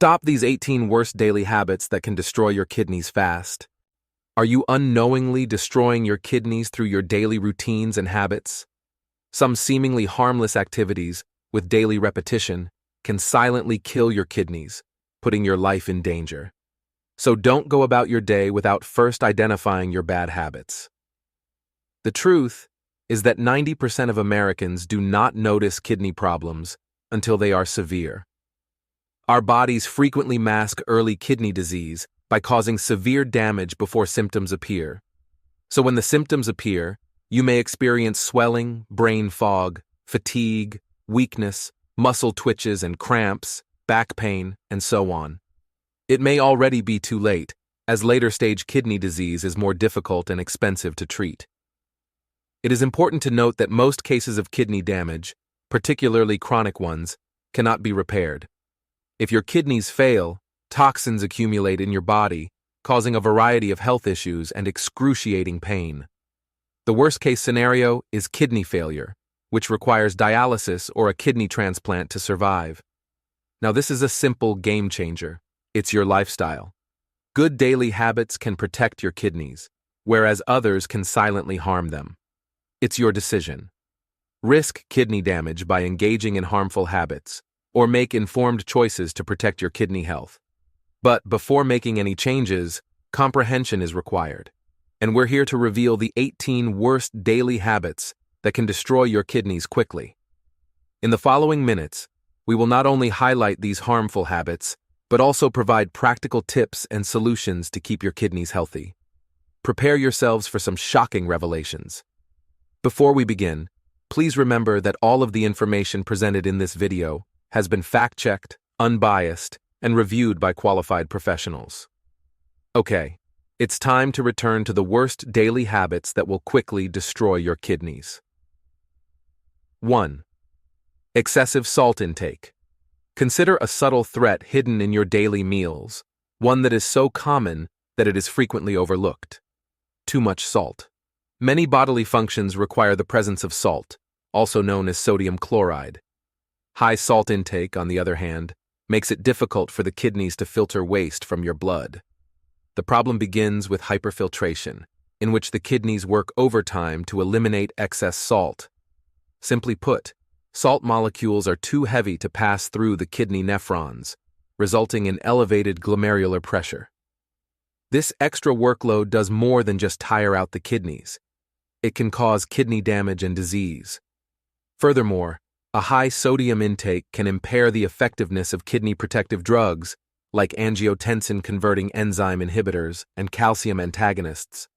Stop these 18 worst daily habits that can destroy your kidneys fast. Are you unknowingly destroying your kidneys through your daily routines and habits? Some seemingly harmless activities, with daily repetition, can silently kill your kidneys, putting your life in danger. So don't go about your day without first identifying your bad habits. The truth is that 90% of Americans do not notice kidney problems until they are severe. Our bodies frequently mask early kidney disease by causing severe damage before symptoms appear. So when the symptoms appear, you may experience swelling, brain fog, fatigue, weakness, muscle twitches and cramps, back pain, and so on. It may already be too late, as later-stage kidney disease is more difficult and expensive to treat. It is important to note that most cases of kidney damage, particularly chronic ones, cannot be repaired. If your kidneys fail, toxins accumulate in your body, causing a variety of health issues and excruciating pain. The worst-case scenario is kidney failure, which requires dialysis or a kidney transplant to survive. Now, this is a simple game changer. It's your lifestyle. Good daily habits can protect your kidneys, whereas others can silently harm them. It's your decision. Risk kidney damage by engaging in harmful habits, or make informed choices to protect your kidney health. But before making any changes, comprehension is required. And we're here to reveal the 18 worst daily habits that can destroy your kidneys quickly. In the following minutes, we will not only highlight these harmful habits, but also provide practical tips and solutions to keep your kidneys healthy. Prepare yourselves for some shocking revelations. Before we begin, please remember that all of the information presented in this video has been fact-checked, unbiased, and reviewed by qualified professionals. Okay, it's time to return to the worst daily habits that will quickly destroy your kidneys. 1. Excessive salt intake. Consider a subtle threat hidden in your daily meals, one that is so common that it is frequently overlooked. Too much salt. Many bodily functions require the presence of salt, also known as sodium chloride. High salt intake, on the other hand, makes it difficult for the kidneys to filter waste from your blood. The problem begins with hyperfiltration, in which the kidneys work overtime to eliminate excess salt. Simply put, salt molecules are too heavy to pass through the kidney nephrons, resulting in elevated glomerular pressure. This extra workload does more than just tire out the kidneys. It can cause kidney damage and disease. Furthermore, a high sodium intake can impair the effectiveness of kidney protective drugs like angiotensin-converting enzyme inhibitors and calcium antagonists.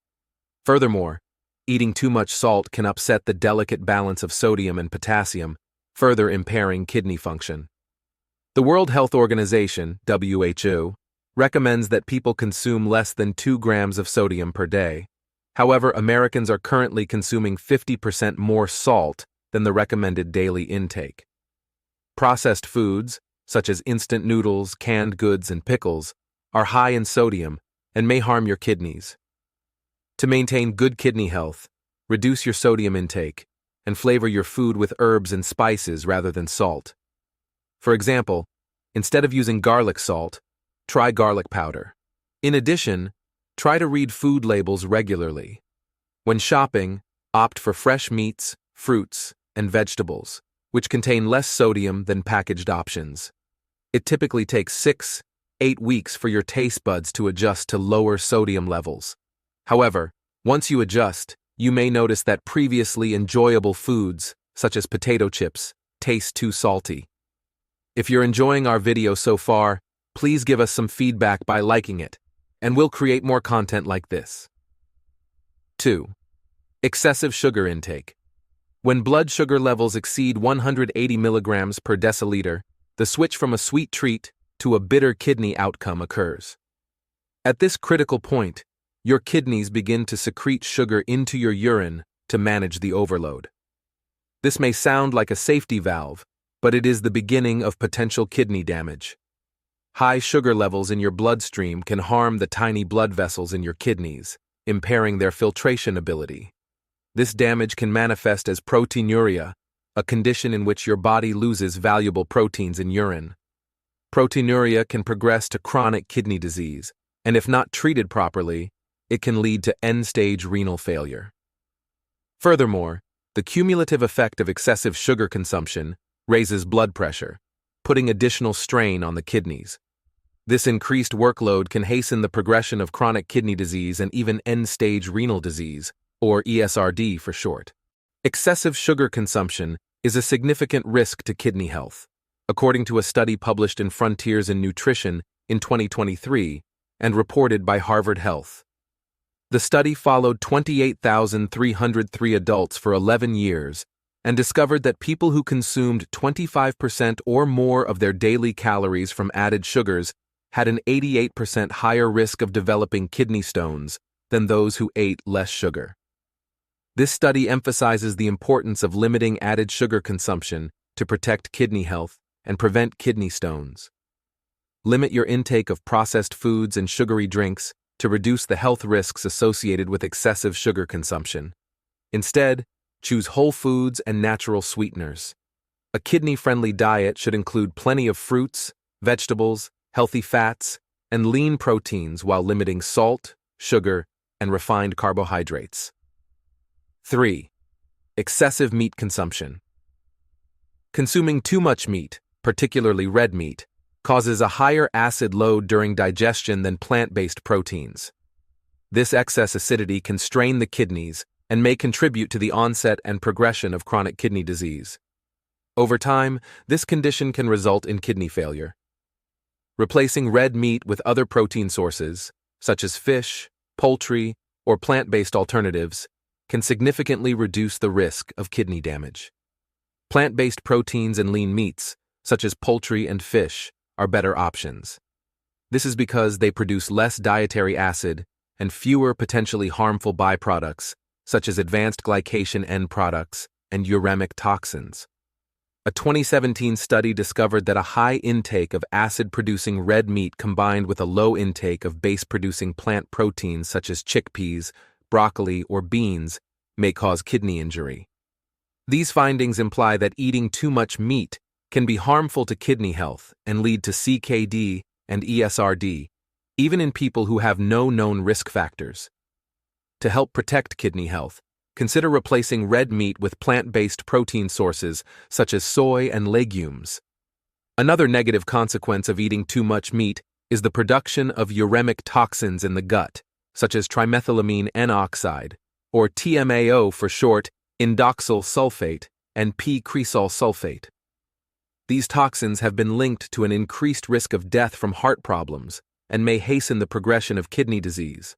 Furthermore, eating too much salt can upset the delicate balance of sodium and potassium, further impairing kidney function. The World Health Organization, WHO, recommends that people consume less than 2 grams of sodium per day. However, Americans are currently consuming 50% more salt than the recommended daily intake. Processed foods, such as instant noodles, canned goods, and pickles, are high in sodium and may harm your kidneys. To maintain good kidney health, reduce your sodium intake and flavor your food with herbs and spices rather than salt. For example, instead of using garlic salt, try garlic powder. In addition, try to read food labels regularly. When shopping, opt for fresh meats, fruits, and vegetables, which contain less sodium than packaged options. It typically takes 6-8 weeks for your taste buds to adjust to lower sodium levels. However, once you adjust, you may notice that previously enjoyable foods, such as potato chips, taste too salty. If you're enjoying our video so far, please give us some feedback by liking it, and we'll create more content like this. 2. Excessive sugar intake. When blood sugar levels exceed 180 milligrams per deciliter, the switch from a sweet treat to a bitter kidney outcome occurs. At this critical point, your kidneys begin to secrete sugar into your urine to manage the overload. This may sound like a safety valve, but it is the beginning of potential kidney damage. High sugar levels in your bloodstream can harm the tiny blood vessels in your kidneys, impairing their filtration ability. This damage can manifest as proteinuria, a condition in which your body loses valuable proteins in urine. Proteinuria can progress to chronic kidney disease, and if not treated properly, it can lead to end-stage renal failure. Furthermore, the cumulative effect of excessive sugar consumption raises blood pressure, putting additional strain on the kidneys. This increased workload can hasten the progression of chronic kidney disease and even end-stage renal disease, or ESRD for short. Excessive sugar consumption is a significant risk to kidney health, according to a study published in Frontiers in Nutrition in 2023 and reported by Harvard Health. The study followed 28,303 adults for 11 years and discovered that people who consumed 25% or more of their daily calories from added sugars had an 88% higher risk of developing kidney stones than those who ate less sugar. This study emphasizes the importance of limiting added sugar consumption to protect kidney health and prevent kidney stones. Limit your intake of processed foods and sugary drinks to reduce the health risks associated with excessive sugar consumption. Instead, choose whole foods and natural sweeteners. A kidney-friendly diet should include plenty of fruits, vegetables, healthy fats, and lean proteins while limiting salt, sugar, and refined carbohydrates. 3. Excessive meat consumption. Consuming too much meat, particularly red meat, causes a higher acid load during digestion than plant-based proteins. This excess acidity can strain the kidneys and may contribute to the onset and progression of chronic kidney disease. Over time, this condition can result in kidney failure. Replacing red meat with other protein sources, such as fish, poultry, or plant-based alternatives, can significantly reduce the risk of kidney damage. Plant-based proteins and lean meats, such as poultry and fish, are better options. This is because they produce less dietary acid and fewer potentially harmful byproducts, such as advanced glycation end products and uremic toxins. A 2017 study discovered that a high intake of acid-producing red meat combined with a low intake of base-producing plant proteins such as chickpeas, broccoli, or beans may cause kidney injury. These findings imply that eating too much meat can be harmful to kidney health and lead to CKD and ESRD, even in people who have no known risk factors. To help protect kidney health, consider replacing red meat with plant-based protein sources such as soy and legumes. Another negative consequence of eating too much meat is the production of uremic toxins in the gut, such as trimethylamine N-oxide, or TMAO for short, indoxyl sulfate, and p-cresol sulfate. These toxins have been linked to an increased risk of death from heart problems and may hasten the progression of kidney disease.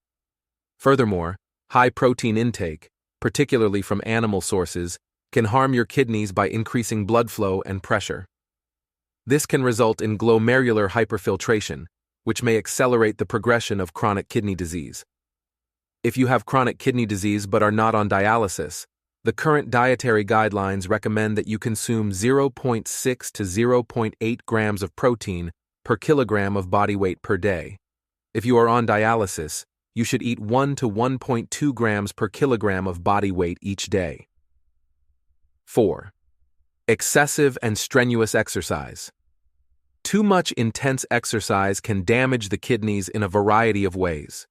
Furthermore, high protein intake, particularly from animal sources, can harm your kidneys by increasing blood flow and pressure. This can result in glomerular hyperfiltration, which may accelerate the progression of chronic kidney disease. If you have chronic kidney disease but are not on dialysis, the current dietary guidelines recommend that you consume 0.6 to 0.8 grams of protein per kilogram of body weight per day. If you are on dialysis, you should eat 1 to 1.2 grams per kilogram of body weight each day. 4. Excessive and strenuous exercise. Too much intense exercise can damage the kidneys in a variety of ways.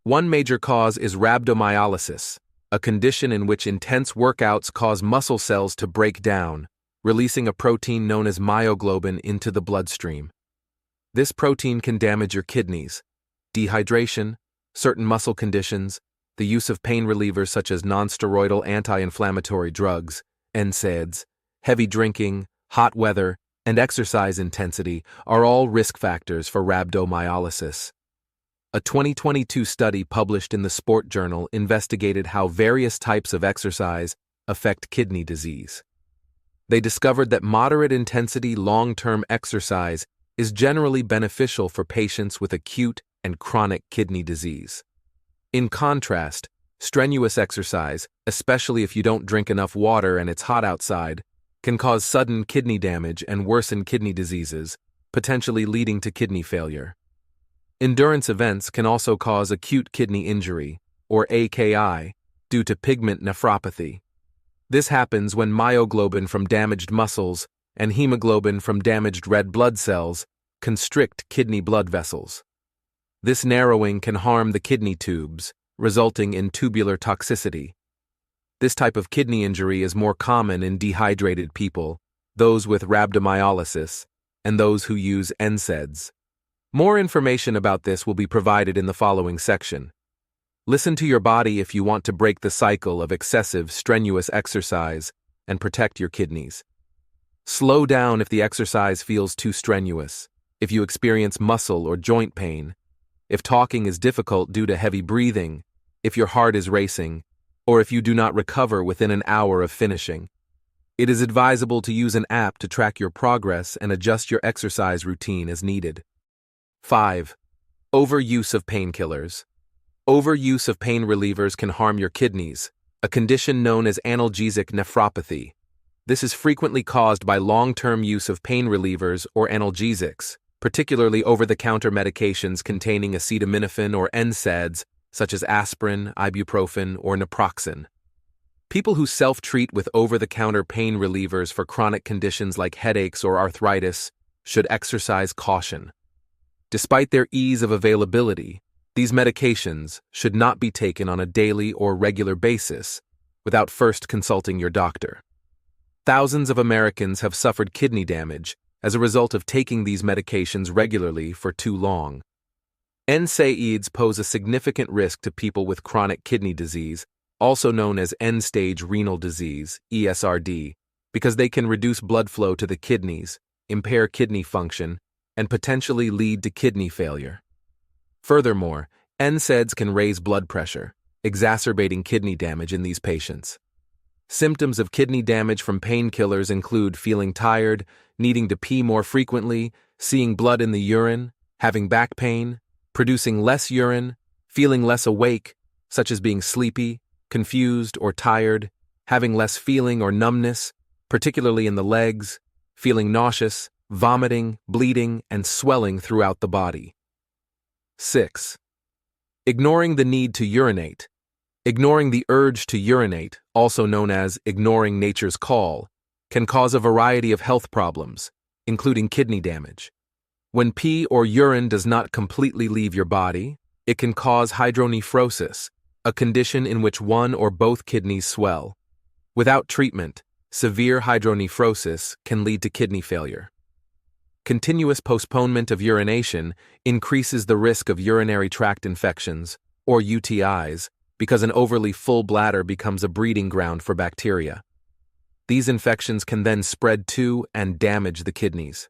One major cause is rhabdomyolysis, a condition in which intense workouts cause muscle cells to break down, releasing a protein known as myoglobin into the bloodstream. This protein can damage your kidneys. Dehydration, certain muscle conditions, the use of pain relievers such as nonsteroidal anti-inflammatory drugs, NSAIDs, heavy drinking, hot weather, and exercise intensity are all risk factors for rhabdomyolysis. A 2022 study published in the Sport Journal investigated how various types of exercise affect kidney disease. They discovered that moderate-intensity long-term exercise is generally beneficial for patients with acute and chronic kidney disease. In contrast, strenuous exercise, especially if you don't drink enough water and it's hot outside, can cause sudden kidney damage and worsen kidney diseases, potentially leading to kidney failure. Endurance events can also cause acute kidney injury, or AKI, due to pigment nephropathy. This happens when myoglobin from damaged muscles and hemoglobin from damaged red blood cells constrict kidney blood vessels. This narrowing can harm the kidney tubes, resulting in tubular toxicity. This type of kidney injury is more common in dehydrated people, those with rhabdomyolysis, and those who use NSAIDs. More information about this will be provided in the following section. Listen to your body if you want to break the cycle of excessive, strenuous exercise and protect your kidneys. Slow down if the exercise feels too strenuous, if you experience muscle or joint pain, if talking is difficult due to heavy breathing, if your heart is racing, or if you do not recover within an hour of finishing. It is advisable to use an app to track your progress and adjust your exercise routine as needed. 5. Overuse of painkillers. Overuse of pain relievers can harm your kidneys, a condition known as analgesic nephropathy. This is frequently caused by long-term use of pain relievers or analgesics, particularly over-the-counter medications containing acetaminophen or NSAIDs, such as aspirin, ibuprofen, or naproxen. People who self-treat with over-the-counter pain relievers for chronic conditions like headaches or arthritis should exercise caution. Despite their ease of availability, these medications should not be taken on a daily or regular basis without first consulting your doctor. Thousands of Americans have suffered kidney damage as a result of taking these medications regularly for too long. NSAIDs pose a significant risk to people with chronic kidney disease, also known as end-stage renal disease, ESRD, because they can reduce blood flow to the kidneys, impair kidney function, and potentially lead to kidney failure. Furthermore, NSAIDs can raise blood pressure, exacerbating kidney damage in these patients. Symptoms of kidney damage from painkillers include feeling tired, needing to pee more frequently, seeing blood in the urine, having back pain, producing less urine, feeling less awake, such as being sleepy, confused, or tired, having less feeling or numbness, particularly in the legs, feeling nauseous, vomiting, bleeding, and swelling throughout the body. 6. Ignoring the need to urinate. Ignoring the urge to urinate, also known as ignoring nature's call, can cause a variety of health problems, including kidney damage. When pee or urine does not completely leave your body, it can cause hydronephrosis, a condition in which one or both kidneys swell. Without treatment, severe hydronephrosis can lead to kidney failure. Continuous postponement of urination increases the risk of urinary tract infections, or UTIs, because an overly full bladder becomes a breeding ground for bacteria. These infections can then spread to and damage the kidneys.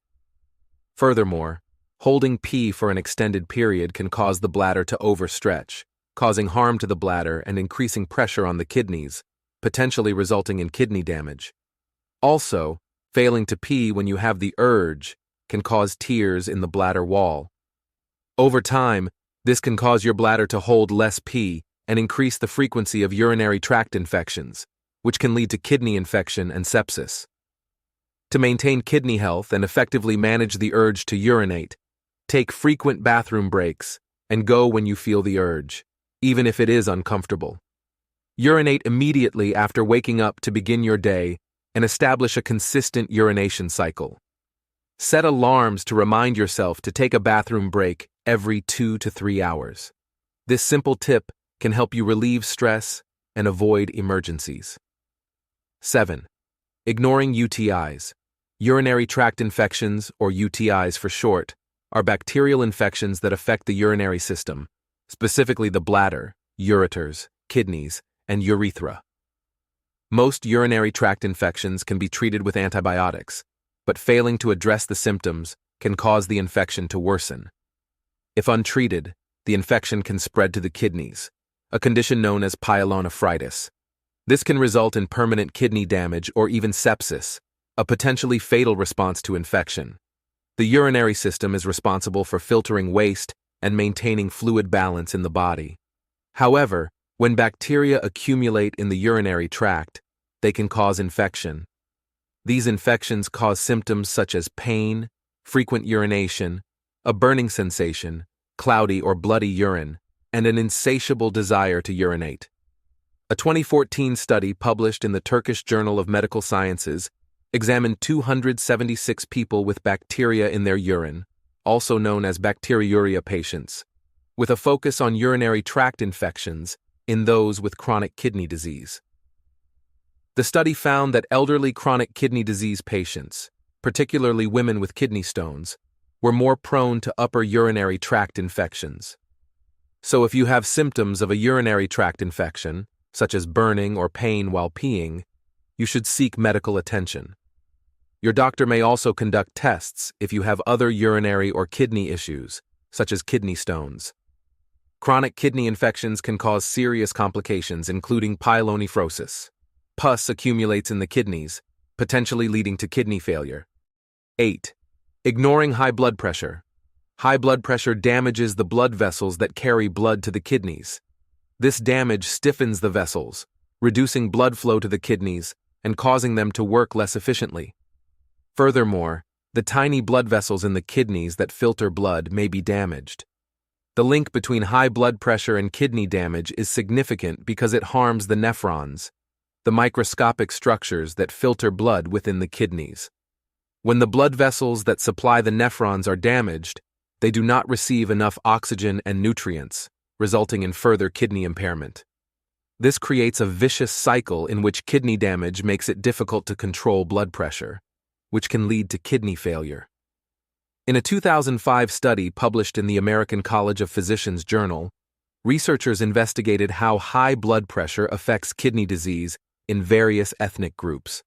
Furthermore, holding pee for an extended period can cause the bladder to overstretch, causing harm to the bladder and increasing pressure on the kidneys, potentially resulting in kidney damage. Also, failing to pee when you have the urge can cause tears in the bladder wall. Over time, this can cause your bladder to hold less pee and increase the frequency of urinary tract infections, which can lead to kidney infection and sepsis. To maintain kidney health and effectively manage the urge to urinate, take frequent bathroom breaks and go when you feel the urge, even if it is uncomfortable. Urinate immediately after waking up to begin your day and establish a consistent urination cycle. Set alarms to remind yourself to take a bathroom break every 2 to 3 hours. This simple tip can help you relieve stress and avoid emergencies. 7. Ignoring UTIs. Urinary tract infections, or UTIs for short, are bacterial infections that affect the urinary system, specifically the bladder, ureters, kidneys, and urethra. Most urinary tract infections can be treated with antibiotics, but failing to address the symptoms can cause the infection to worsen. If untreated, the infection can spread to the kidneys, a condition known as pyelonephritis. This can result in permanent kidney damage or even sepsis, a potentially fatal response to infection. The urinary system is responsible for filtering waste and maintaining fluid balance in the body. However, when bacteria accumulate in the urinary tract, they can cause infection. These infections cause symptoms such as pain, frequent urination, a burning sensation, cloudy or bloody urine, and an insatiable desire to urinate. A 2014 study published in the Turkish Journal of Medical Sciences examined 276 people with bacteria in their urine, also known as bacteriuria patients, with a focus on urinary tract infections in those with chronic kidney disease. The study found that elderly chronic kidney disease patients, particularly women with kidney stones, were more prone to upper urinary tract infections. So if you have symptoms of a urinary tract infection, such as burning or pain while peeing, you should seek medical attention. Your doctor may also conduct tests if you have other urinary or kidney issues, such as kidney stones. Chronic kidney infections can cause serious complications, including pyelonephrosis. Pus accumulates in the kidneys, potentially leading to kidney failure. 8. Ignoring high blood pressure. High blood pressure damages the blood vessels that carry blood to the kidneys. This damage stiffens the vessels, reducing blood flow to the kidneys and causing them to work less efficiently. Furthermore, the tiny blood vessels in the kidneys that filter blood may be damaged. The link between high blood pressure and kidney damage is significant because it harms the nephrons, the microscopic structures that filter blood within the kidneys. When the blood vessels that supply the nephrons are damaged, they do not receive enough oxygen and nutrients, resulting in further kidney impairment. This creates a vicious cycle in which kidney damage makes it difficult to control blood pressure, which can lead to kidney failure. In a 2005 study published in the American College of Physicians Journal, researchers investigated how high blood pressure affects kidney disease in various ethnic groups.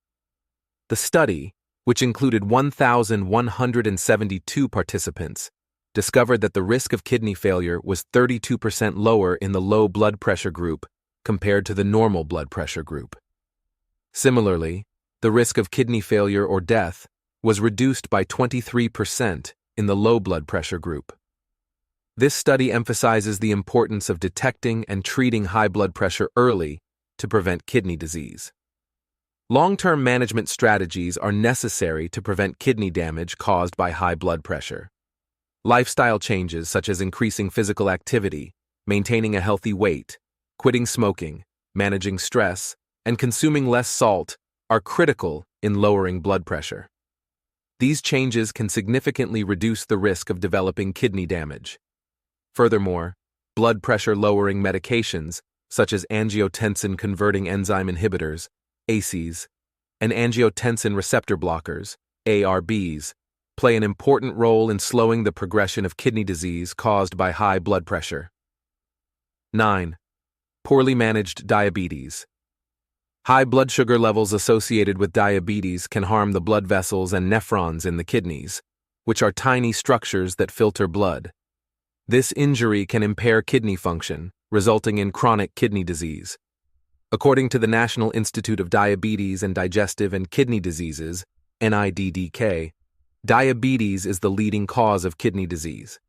The study, which included 1,172 participants, discovered that the risk of kidney failure was 32% lower in the low blood pressure group compared to the normal blood pressure group. Similarly, the risk of kidney failure or death was reduced by 23% in the low blood pressure group. This study emphasizes the importance of detecting and treating high blood pressure early to prevent kidney disease. Long-term management strategies are necessary to prevent kidney damage caused by high blood pressure. Lifestyle changes such as increasing physical activity, maintaining a healthy weight, quitting smoking, managing stress, and consuming less salt are critical in lowering blood pressure. These changes can significantly reduce the risk of developing kidney damage. Furthermore, blood pressure-lowering medications such as angiotensin-converting enzyme inhibitors, ACEs, and angiotensin receptor blockers, ARBs, play an important role in slowing the progression of kidney disease caused by high blood pressure. 9. Poorly managed diabetes. High blood sugar levels associated with diabetes can harm the blood vessels and nephrons in the kidneys, which are tiny structures that filter blood. This injury can impair kidney function, resulting in chronic kidney disease. According to the National Institute of Diabetes and Digestive and Kidney Diseases, NIDDK, diabetes is the leading cause of kidney disease.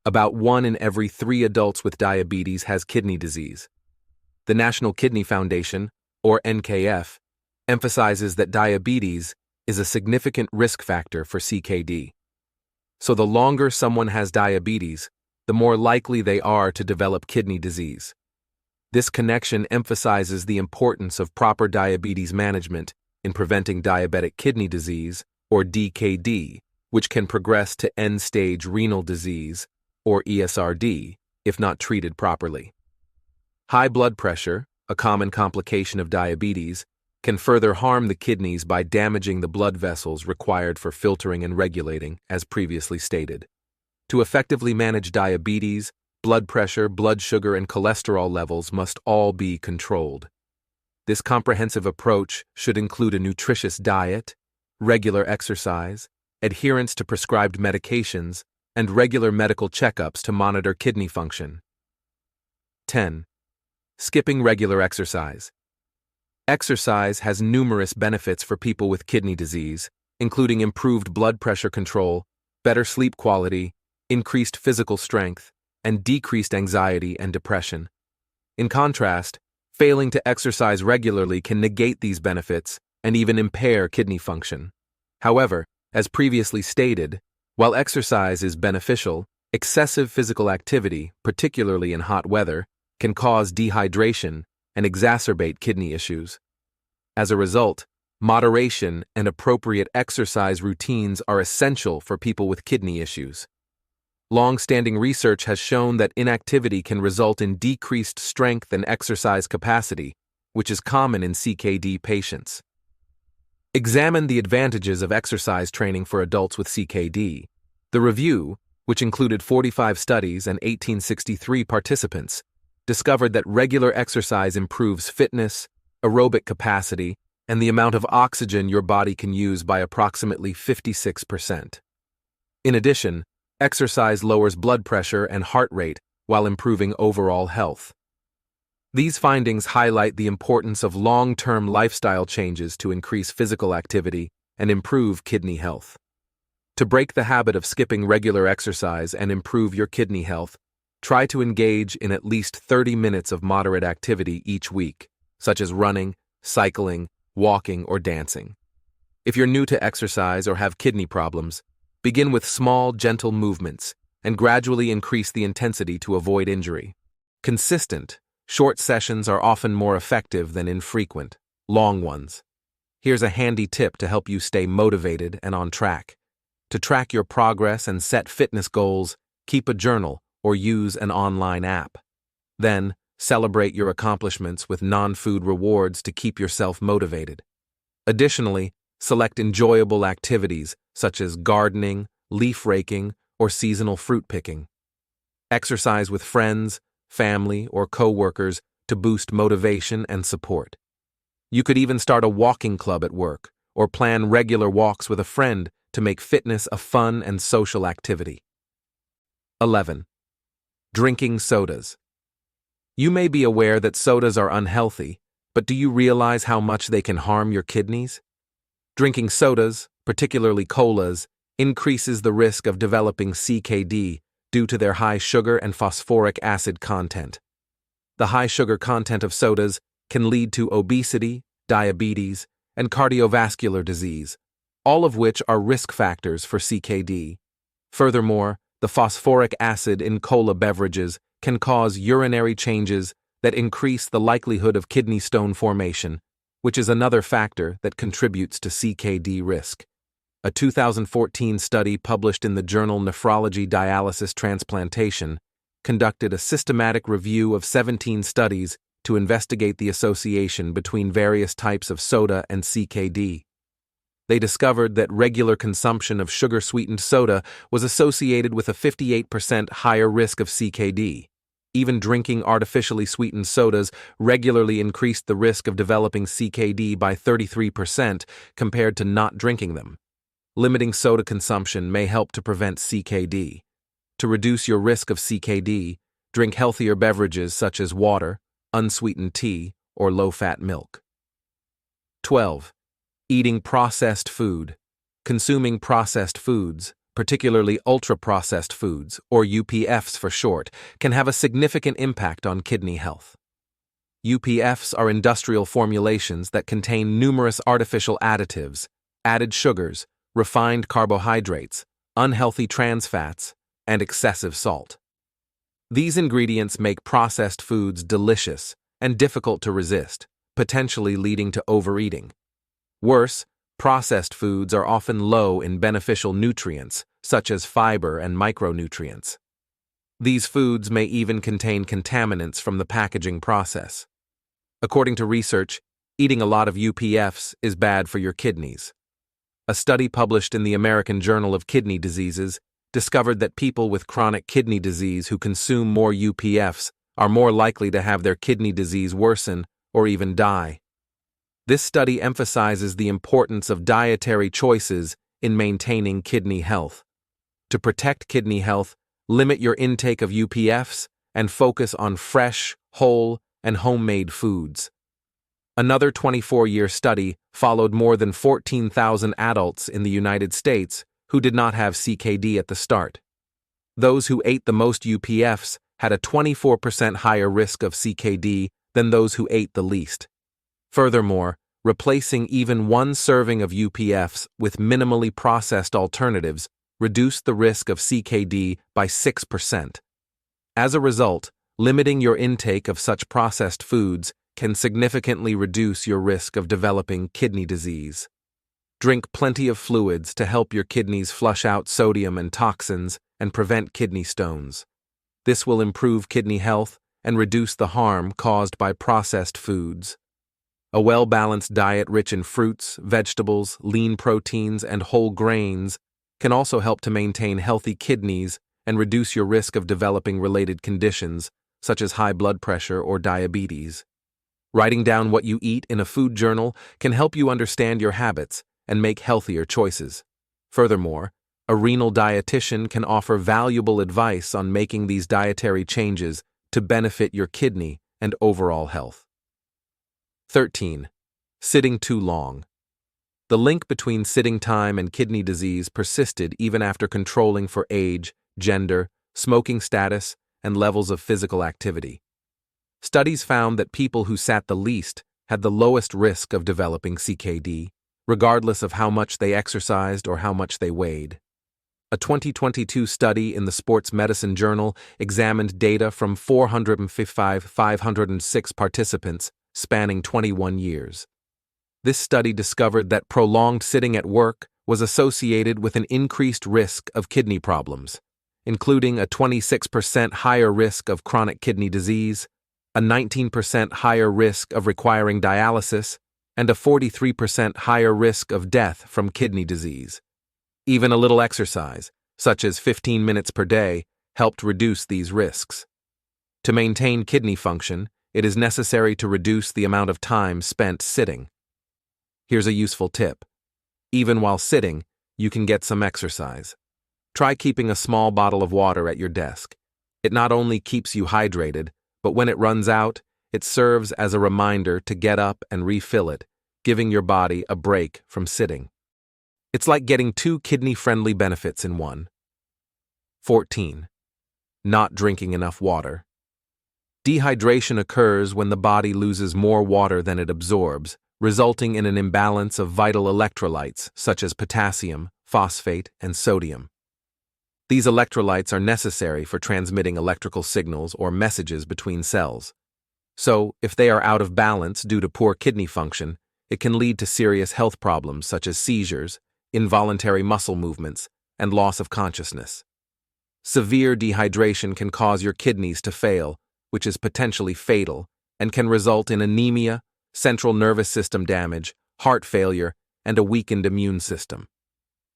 About 1 in every 3 adults with diabetes has kidney disease. The National Kidney Foundation, or NKF, emphasizes that diabetes is a significant risk factor for CKD. So the longer someone has diabetes, the more likely they are to develop kidney disease. This connection emphasizes the importance of proper diabetes management in preventing diabetic kidney disease, or DKD, which can progress to end-stage renal disease, or ESRD, if not treated properly. High blood pressure, a common complication of diabetes, can further harm the kidneys by damaging the blood vessels required for filtering and regulating, as previously stated. To effectively manage diabetes, blood pressure, blood sugar, and cholesterol levels must all be controlled. This comprehensive approach should include a nutritious diet, regular exercise, adherence to prescribed medications, and regular medical checkups to monitor kidney function. 10. Skipping regular exercise. Exercise has numerous benefits for people with kidney disease, including improved blood pressure control, better sleep quality, increased physical strength, and decreased anxiety and depression. In contrast, failing to exercise regularly can negate these benefits and even impair kidney function. However, as previously stated, while exercise is beneficial, excessive physical activity, particularly in hot weather, can cause dehydration and exacerbate kidney issues. As a result, Moderation and appropriate exercise routines are essential for people with kidney issues. Long-standing research has shown that inactivity can result in decreased strength and exercise capacity, which is common in CKD patients. Examine the advantages of exercise training for adults with CKD. The review, which included 45 studies and 1,863 participants, discovered that regular exercise improves fitness, aerobic capacity, and the amount of oxygen your body can use by approximately 56%. In addition, exercise lowers blood pressure and heart rate while improving overall health. These findings highlight the importance of long-term lifestyle changes to increase physical activity and improve kidney health. To break the habit of skipping regular exercise and improve your kidney health, try to engage in at least 30 minutes of moderate activity each week, such as running, cycling, walking, or dancing. If you're new to exercise or have kidney problems, begin with small, gentle movements and gradually increase the intensity to avoid injury. Consistent, short sessions are often more effective than infrequent, long ones. Here's a handy tip to help you stay motivated and on track. To track your progress and set fitness goals, keep a journal or use an online app. Then, celebrate your accomplishments with non-food rewards to keep yourself motivated. Additionally, select enjoyable activities such as gardening, leaf raking, or seasonal fruit picking. Exercise with friends, family, or co-workers to boost motivation and support. You could even start a walking club at work or plan regular walks with a friend to make fitness a fun and social activity. 11. Drinking sodas. You may be aware that sodas are unhealthy, but do you realize how much they can harm your kidneys? Drinking sodas, particularly colas, increases the risk of developing CKD due to their high sugar and phosphoric acid content. The high sugar content of sodas can lead to obesity, diabetes, and cardiovascular disease, all of which are risk factors for CKD. Furthermore, the phosphoric acid in cola beverages can cause urinary changes that increase the likelihood of kidney stone formation, which is another factor that contributes to CKD risk. A 2014 study published in the journal Nephrology Dialysis Transplantation conducted a systematic review of 17 studies to investigate the association between various types of soda and CKD. They discovered that regular consumption of sugar-sweetened soda was associated with a 58% higher risk of CKD. Even drinking artificially sweetened sodas regularly increased the risk of developing CKD by 33% compared to not drinking them. Limiting soda consumption may help to prevent CKD. To reduce your risk of CKD, drink healthier beverages such as water, unsweetened tea, or low-fat milk. 12. Eating processed food. Consuming processed foods, particularly ultra-processed foods, or UPFs for short, can have a significant impact on kidney health. UPFs are industrial formulations that contain numerous artificial additives, added sugars, refined carbohydrates, unhealthy trans fats, and excessive salt. These ingredients make processed foods delicious and difficult to resist, potentially leading to overeating. Worse, processed foods are often low in beneficial nutrients, such as fiber and micronutrients. These foods may even contain contaminants from the packaging process. According to research, eating a lot of UPFs is bad for your kidneys. A study published in the American Journal of Kidney Diseases discovered that people with chronic kidney disease who consume more UPFs are more likely to have their kidney disease worsen or even die. This study emphasizes the importance of dietary choices in maintaining kidney health. To protect kidney health, limit your intake of UPFs and focus on fresh, whole, and homemade foods. Another 24-year study followed more than 14,000 adults in the United States who did not have CKD at the start. Those who ate the most UPFs had a 24% higher risk of CKD than those who ate the least. Furthermore, replacing even one serving of UPFs with minimally processed alternatives reduced the risk of CKD by 6%. As a result, limiting your intake of such processed foods can significantly reduce your risk of developing kidney disease. Drink plenty of fluids to help your kidneys flush out sodium and toxins and prevent kidney stones. This will improve kidney health and reduce the harm caused by processed foods. A well-balanced diet rich in fruits, vegetables, lean proteins, and whole grains can also help to maintain healthy kidneys and reduce your risk of developing related conditions, such as high blood pressure or diabetes. Writing down what you eat in a food journal can help you understand your habits and make healthier choices. Furthermore, a renal dietitian can offer valuable advice on making these dietary changes to benefit your kidney and overall health. 13. Sitting too long. The link between sitting time and kidney disease persisted even after controlling for age, gender, smoking status, and levels of physical activity. Studies found that people who sat the least had the lowest risk of developing CKD, regardless of how much they exercised or how much they weighed. A 2022 study in the Sports Medicine Journal examined data from 506 participants spanning 21 years. This study discovered that prolonged sitting at work was associated with an increased risk of kidney problems, including a 26% higher risk of chronic kidney disease, a 19% higher risk of requiring dialysis, and a 43% higher risk of death from kidney disease. Even a little exercise, such as 15 minutes per day, helped reduce these risks. To maintain kidney function, it is necessary to reduce the amount of time spent sitting. Here's a useful tip. Even while sitting, you can get some exercise. Try keeping a small bottle of water at your desk. It not only keeps you hydrated, but when it runs out, it serves as a reminder to get up and refill it, giving your body a break from sitting. It's like getting two kidney-friendly benefits in one. 14. Not drinking enough water. Dehydration occurs when the body loses more water than it absorbs, resulting in an imbalance of vital electrolytes such as potassium, phosphate, and sodium. These electrolytes are necessary for transmitting electrical signals or messages between cells. So, if they are out of balance due to poor kidney function, it can lead to serious health problems such as seizures, involuntary muscle movements, and loss of consciousness. Severe dehydration can cause your kidneys to fail, which is potentially fatal, and can result in anemia, central nervous system damage, heart failure, and a weakened immune system.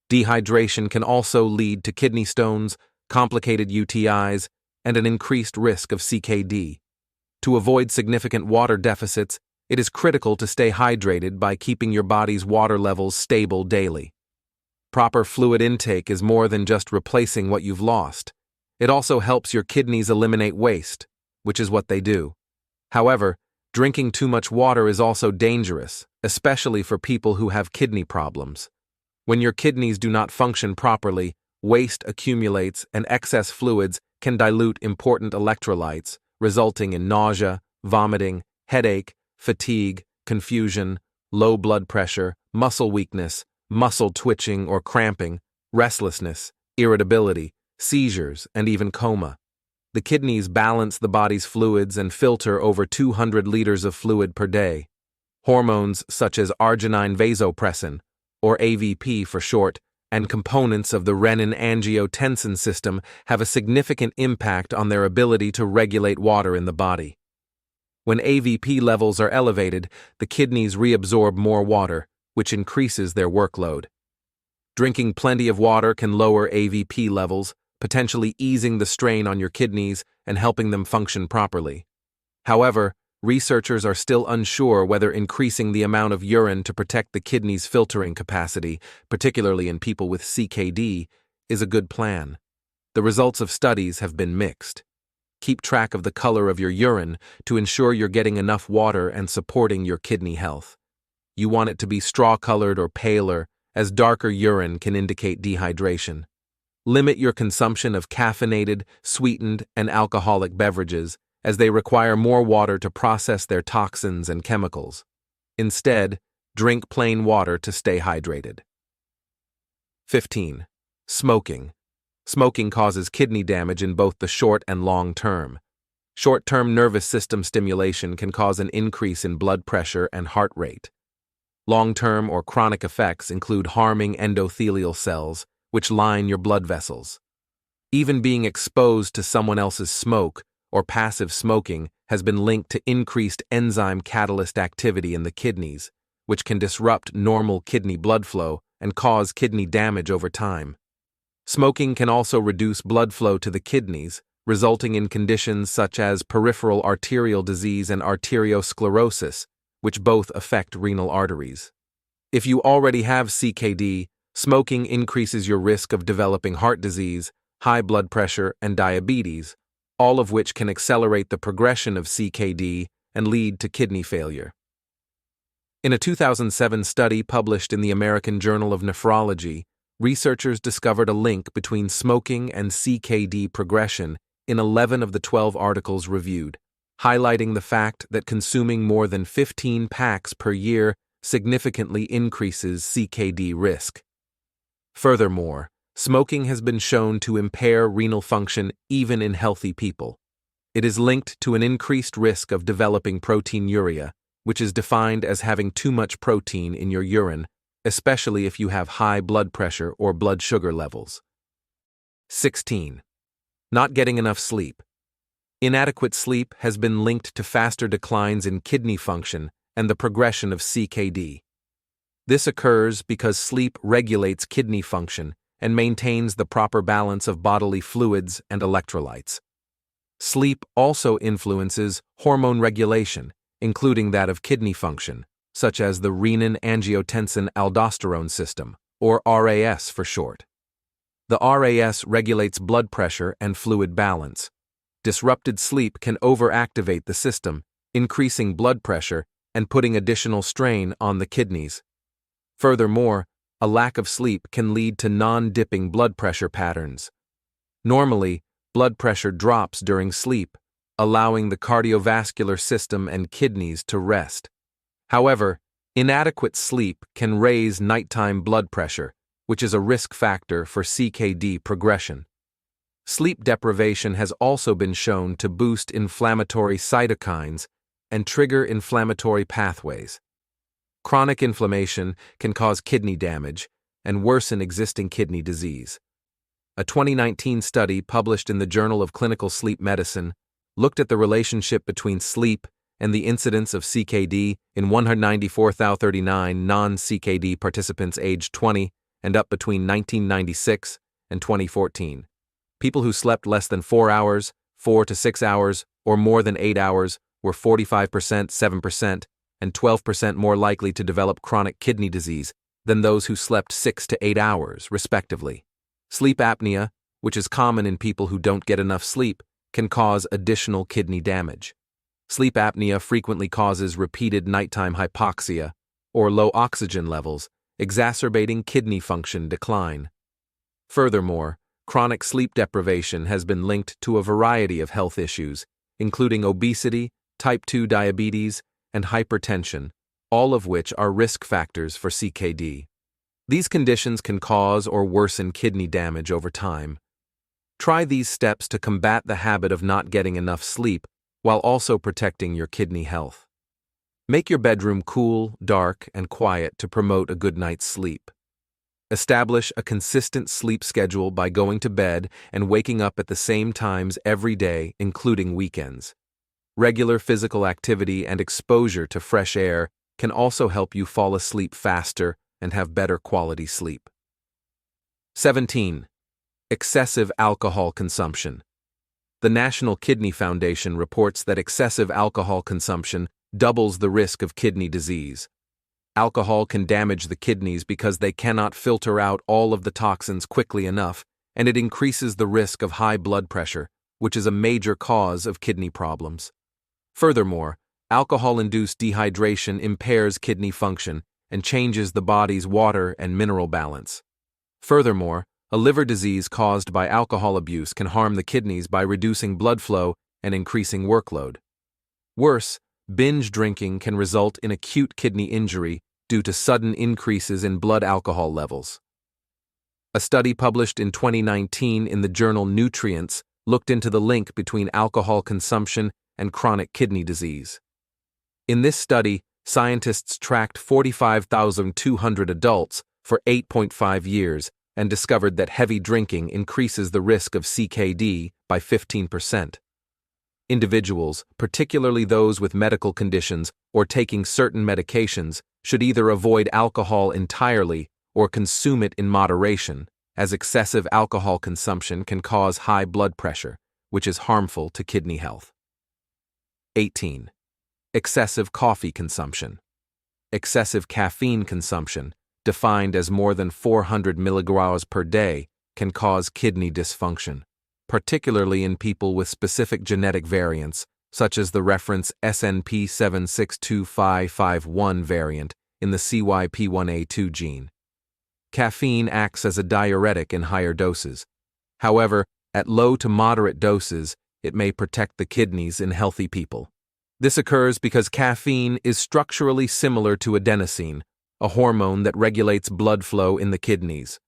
Dehydration can also lead to kidney stones, complicated UTIs, and an increased risk of CKD. To avoid significant water deficits, it is critical to stay hydrated by keeping your body's water levels stable daily. Proper fluid intake is more than just replacing what you've lost. It also helps your kidneys eliminate waste, which is what they do. However, drinking too much water is also dangerous, especially for people who have kidney problems. When your kidneys do not function properly, waste accumulates and excess fluids can dilute important electrolytes, resulting in nausea, vomiting, headache, fatigue, confusion, low blood pressure, muscle weakness, muscle twitching or cramping, restlessness, irritability, seizures, and even coma. The kidneys balance the body's fluids and filter over 200 liters of fluid per day. Hormones such as arginine vasopressin, or AVP for short, and components of the renin-angiotensin system have a significant impact on their ability to regulate water in the body. When AVP levels are elevated, the kidneys reabsorb more water, which increases their workload. Drinking plenty of water can lower AVP levels, potentially easing the strain on your kidneys and helping them function properly. However, researchers are still unsure whether increasing the amount of urine to protect the kidney's filtering capacity, particularly in people with CKD, is a good plan. The results of studies have been mixed. Keep track of the color of your urine to ensure you're getting enough water and supporting your kidney health. You want it to be straw-colored or paler, as darker urine can indicate dehydration. Limit your consumption of caffeinated, sweetened, and alcoholic beverages, as they require more water to process their toxins and chemicals. Instead, drink plain water to stay hydrated. 15. Smoking. Smoking causes kidney damage in both the short and long term. Short-term nervous system stimulation can cause an increase in blood pressure and heart rate. Long-term or chronic effects include harming endothelial cells, which line your blood vessels. Even being exposed to someone else's smoke or passive smoking has been linked to increased enzyme catalyst activity in the kidneys, which can disrupt normal kidney blood flow and cause kidney damage over time. Smoking can also reduce blood flow to the kidneys, resulting in conditions such as peripheral arterial disease and arteriosclerosis, which both affect renal arteries. If you already have CKD, smoking increases your risk of developing heart disease, high blood pressure, and diabetes, all of which can accelerate the progression of CKD and lead to kidney failure. In a 2007 study published in the American Journal of Nephrology, researchers discovered a link between smoking and CKD progression in 11 of the 12 articles reviewed, highlighting the fact that consuming more than 15 packs per year significantly increases CKD risk. Furthermore, smoking has been shown to impair renal function even in healthy people. It is linked to an increased risk of developing proteinuria, which is defined as having too much protein in your urine, especially if you have high blood pressure or blood sugar levels. 16. Not getting enough sleep. Inadequate sleep has been linked to faster declines in kidney function and the progression of CKD. This occurs because sleep regulates kidney function and maintains the proper balance of bodily fluids and electrolytes. Sleep also influences hormone regulation, including that of kidney function, such as the renin-angiotensin-aldosterone system, or RAS for short. The RAS regulates blood pressure and fluid balance. Disrupted sleep can overactivate the system, increasing blood pressure and putting additional strain on the kidneys. Furthermore, a lack of sleep can lead to non-dipping blood pressure patterns. Normally, blood pressure drops during sleep, allowing the cardiovascular system and kidneys to rest. However, inadequate sleep can raise nighttime blood pressure, which is a risk factor for CKD progression. Sleep deprivation has also been shown to boost inflammatory cytokines and trigger inflammatory pathways. Chronic inflammation can cause kidney damage and worsen existing kidney disease. A 2019 study published in the Journal of Clinical Sleep Medicine looked at the relationship between sleep and the incidence of CKD in 194,039 non-CKD participants aged 20 and up between 1996 and 2014. People who slept less than 4 hours, 4 to 6 hours, or more than 8 hours were 45%, 7%, and 12% more likely to develop chronic kidney disease than those who slept 6 to 8 hours, respectively. Sleep apnea, which is common in people who don't get enough sleep, can cause additional kidney damage. Sleep apnea frequently causes repeated nighttime hypoxia or low oxygen levels, exacerbating kidney function decline. Furthermore, chronic sleep deprivation has been linked to a variety of health issues, including obesity, type 2 diabetes, and hypertension, all of which are risk factors for CKD. These conditions can cause or worsen kidney damage over time. Try these steps to combat the habit of not getting enough sleep while also protecting your kidney health. Make your bedroom cool, dark, and quiet to promote a good night's sleep. Establish a consistent sleep schedule by going to bed and waking up at the same times every day, including weekends. Regular physical activity and exposure to fresh air can also help you fall asleep faster and have better quality sleep. 17. Excessive alcohol consumption. The National Kidney Foundation reports that excessive alcohol consumption doubles the risk of kidney disease. Alcohol can damage the kidneys because they cannot filter out all of the toxins quickly enough, and it increases the risk of high blood pressure, which is a major cause of kidney problems. Furthermore, alcohol-induced dehydration impairs kidney function and changes the body's water and mineral balance. Furthermore, a liver disease caused by alcohol abuse can harm the kidneys by reducing blood flow and increasing workload. Worse, binge drinking can result in acute kidney injury due to sudden increases in blood alcohol levels. A study published in 2019 in the journal Nutrients looked into the link between alcohol consumption and chronic kidney disease. In this study, scientists tracked 45,200 adults for 8.5 years and discovered that heavy drinking increases the risk of CKD by 15%. Individuals, particularly those with medical conditions or taking certain medications, should either avoid alcohol entirely or consume it in moderation, as excessive alcohol consumption can cause high blood pressure, which is harmful to kidney health. 18. Excessive coffee consumption. Excessive caffeine consumption, defined as more than 400 milligrams per day, can cause kidney dysfunction, particularly in people with specific genetic variants, such as the reference SNP7625551 variant in the CYP1A2 gene. Caffeine acts as a diuretic in higher doses. However, at low to moderate doses, it may protect the kidneys in healthy people. This occurs because caffeine is structurally similar to adenosine, a hormone that regulates blood flow in the kidneys.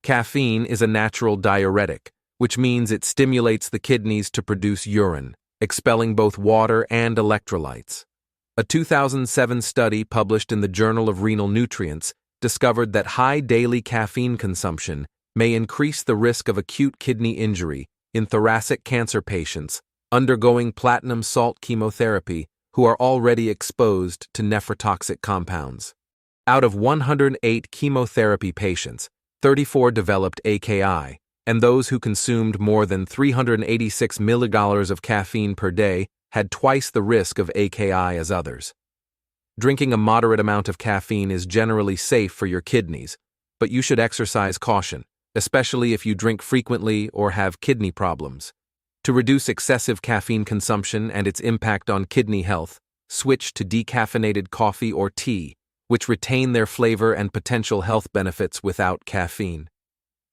Caffeine is a natural diuretic, which means it stimulates the kidneys to produce urine, expelling both water and electrolytes. A 2007 study published in the Journal of Renal Nutrients discovered that high daily caffeine consumption may increase the risk of acute kidney injury in thoracic cancer patients undergoing platinum salt chemotherapy who are already exposed to nephrotoxic compounds. Out of 108 chemotherapy patients, 34 developed AKI, and those who consumed more than 386 milligrams of caffeine per day had twice the risk of AKI as others. Drinking a moderate amount of caffeine is generally safe for your kidneys, but you should exercise caution, especially if you drink frequently or have kidney problems. To reduce excessive caffeine consumption and its impact on kidney health, switch to decaffeinated coffee or tea, which retain their flavor and potential health benefits without caffeine.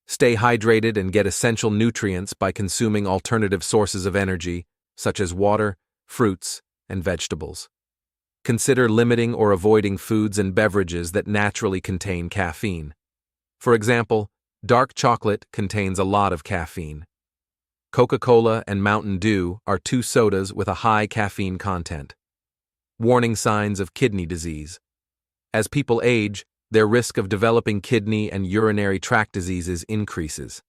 Stay hydrated and get essential nutrients by consuming alternative sources of energy, such as water, fruits, and vegetables. Consider limiting or avoiding foods and beverages that naturally contain caffeine. For example, dark chocolate contains a lot of caffeine. Coca-Cola and Mountain Dew are two sodas with a high caffeine content. Warning signs of kidney disease. As people age, their risk of developing kidney and urinary tract diseases increases.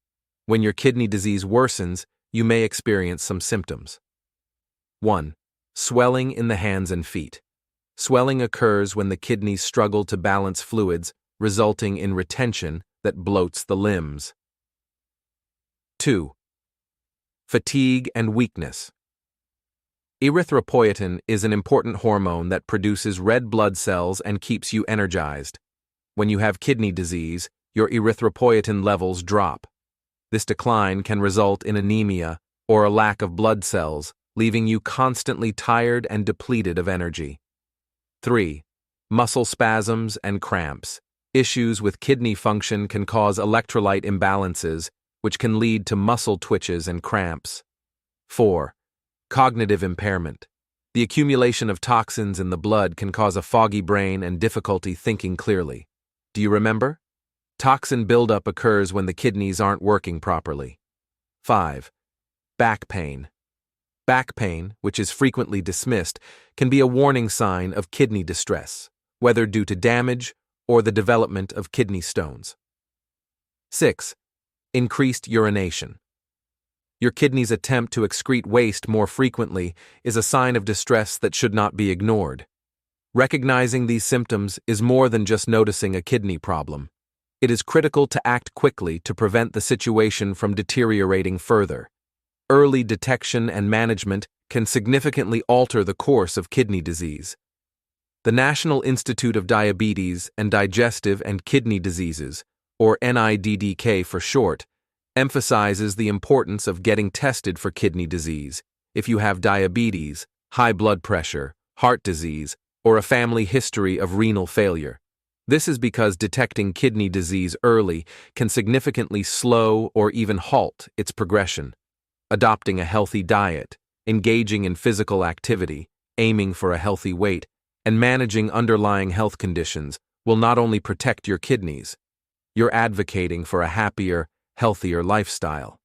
When your kidney disease worsens, you may experience some symptoms. 1. Swelling in the hands and feet. Swelling occurs when the kidneys struggle to balance fluids, resulting in retention that bloats the limbs. 2. Fatigue and weakness. Erythropoietin is an important hormone that produces red blood cells and keeps you energized. When you have kidney disease, your erythropoietin levels drop. This decline can result in anemia or a lack of blood cells, leaving you constantly tired and depleted of energy. 3. Muscle spasms and cramps. Issues with kidney function can cause electrolyte imbalances, which can lead to muscle twitches and cramps. 4. Cognitive impairment. The accumulation of toxins in the blood can cause a foggy brain and difficulty thinking clearly. Do you remember? Toxin buildup occurs when the kidneys aren't working properly. 5. Back pain. Back pain, which is frequently dismissed, can be a warning sign of kidney distress, whether due to damage or the development of kidney stones. 6. Increased urination. Your kidneys' attempt to excrete waste more frequently is a sign of distress that should not be ignored. Recognizing these symptoms is more than just noticing a kidney problem. It is critical to act quickly to prevent the situation from deteriorating further. Early detection and management can significantly alter the course of kidney disease. The National Institute of Diabetes and Digestive and Kidney Diseases, or NIDDK for short, emphasizes the importance of getting tested for kidney disease if you have diabetes, high blood pressure, heart disease, or a family history of renal failure. This is because detecting kidney disease early can significantly slow or even halt its progression. Adopting a healthy diet, engaging in physical activity, aiming for a healthy weight, and managing underlying health conditions will not only protect your kidneys. You're advocating for a happier, healthier lifestyle.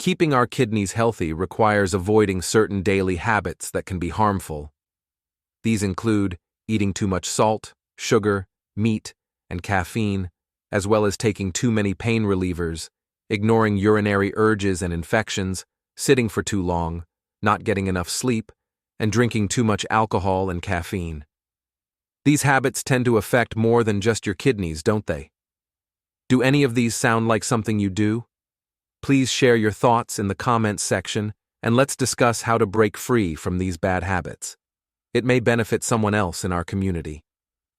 Keeping our kidneys healthy requires avoiding certain daily habits that can be harmful. These include eating too much salt, sugar, meat, and caffeine, as well as taking too many pain relievers, ignoring urinary urges and infections, sitting for too long, not getting enough sleep, and drinking too much alcohol and caffeine. These habits tend to affect more than just your kidneys, don't they? Do any of these sound like something you do? Please share your thoughts in the comments section, and let's discuss how to break free from these bad habits. It may benefit someone else in our community.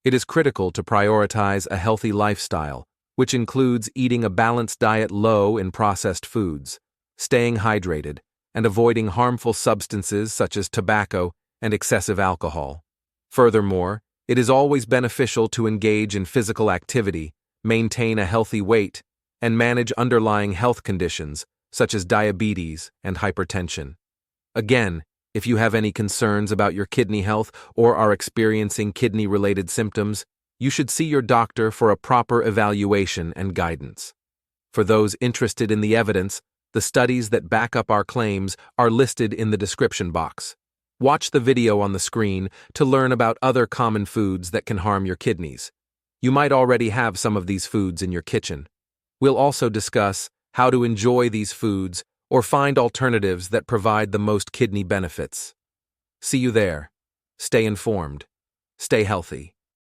It is critical to prioritize a healthy lifestyle, which includes eating a balanced diet low in processed foods, staying hydrated, and avoiding harmful substances such as tobacco and excessive alcohol. Furthermore, it is always beneficial to engage in physical activity, maintain a healthy weight, and manage underlying health conditions such as diabetes and hypertension. Again, if you have any concerns about your kidney health or are experiencing kidney-related symptoms, you should see your doctor for a proper evaluation and guidance. For those interested in the evidence, the studies that back up our claims are listed in the description box. Watch the video on the screen to learn about other common foods that can harm your kidneys. You might already have some of these foods in your kitchen. We'll also discuss how to enjoy these foods or find alternatives that provide the most kidney benefits. See you there. Stay informed. Stay healthy.